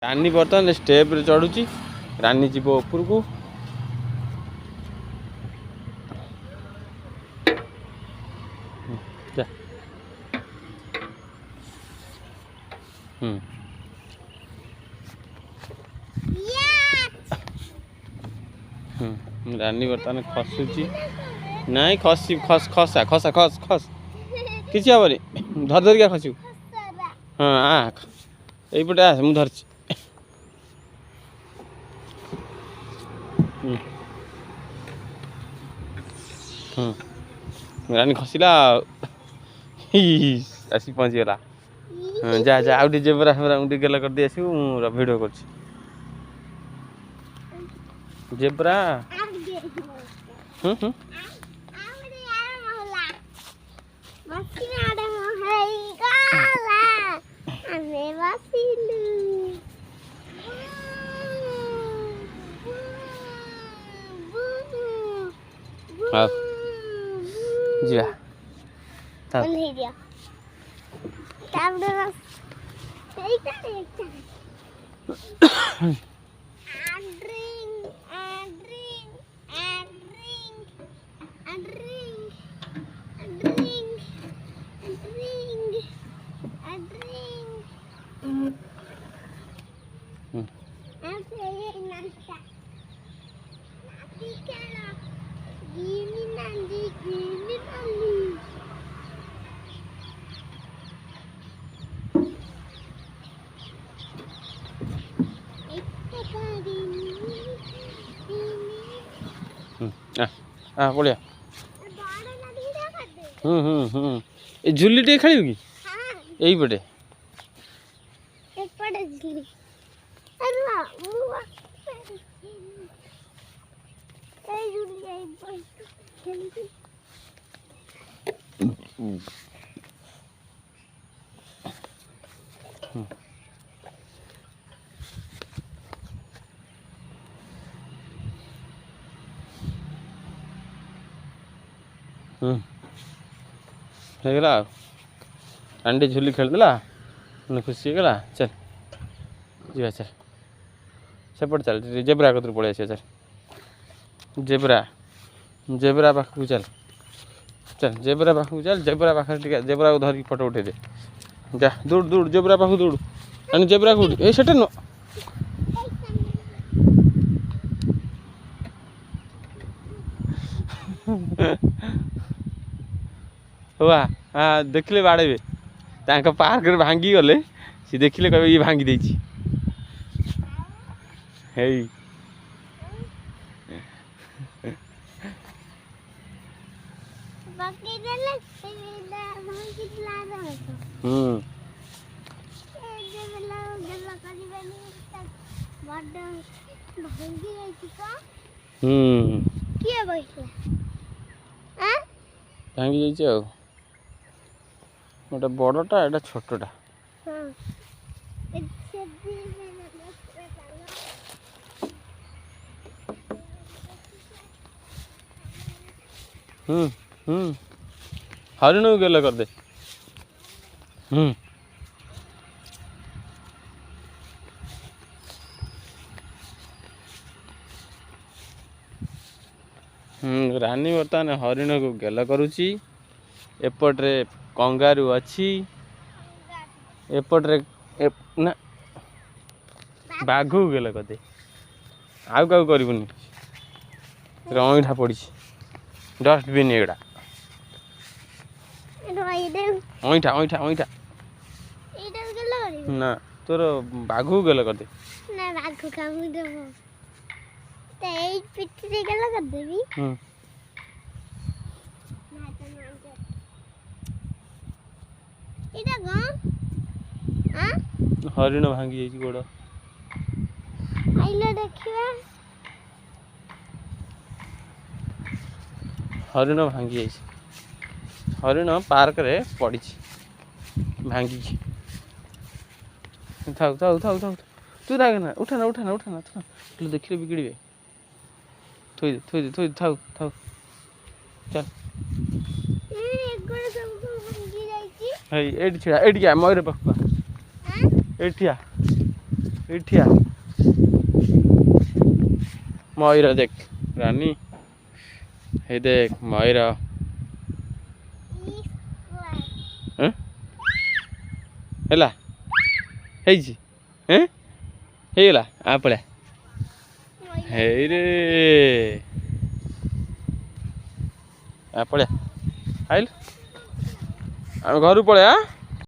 रानी बर्तमान स्टेप रे चढ़ुची रानी जीव ऊपर को रानी बर्तमान खसुची नहीं खसी खस खसा खसा खस खस किसी हेनी धर धरिका खसू हाँ आ यहीपटे आस मुझे धरची रानी खसला आसिक पहुँचीगला हाँ जा जा आउटे जेबरा फेबरा गेला कर दे आसू भिडियो कर जेबरा जा पड़िया ये झुली टे खेल कि यही पटे हेगला अंडे झुली खेलदेला खुशी होगला चल जी चल सेपट चल जेब्रा कतर पड़े चल जेब्रा जेब्रा पाखक चल चल जेब्रा पाखक चल जेब्रा पाखे जेब्रा को धरिक फोटो उठे दे जा दौड़ दौड़ जेब्रा पाख दौड़ अने जेब्रा को ए सेटा न हुआ हाँ देखले बाड़े पार्क भांगी गले सी देखले कह ये भांगी देछि हेई भांगी जाइए गोटे बड़टा एटा छोटटा हरिण को गेला कर दे रानी बर्तमान हरिण को गेला करुची एपट्रे कंगारू अच्छी एपट्रे ना बाघ को गेला कर दे आउ क्या करनी अईठा पड़ी डस्टबिन एगुड़ा अईठा अईठा अईठा ना तोर बाघ को गेला कर दे हरिण भांगी जाइए गोड़ हरिण भांगी जाइए हरिण पार्क रे पड़ी भांगी थाऊ थाऊ थाऊ थाऊ तू ना उठाना उठाना उठाना उठाना देखिले बिगड़े थोई दे थोई दे थोई थाऊ थाऊ चल एठी छिड़ा एठी क्या मयूर पखुआ एठिया ଏଠିଆ ମୟୂର ଦେଖ ରାନୀ ହେଇ ଦେଖ ମୟୂର ହେଲା ହେଇଛି ହେଇଗଲା ଆ ପଳା ହେଇରେ ଆ ପଳା ଆଇଲ ଆମେ ଘରକୁ ପଳେଇବା।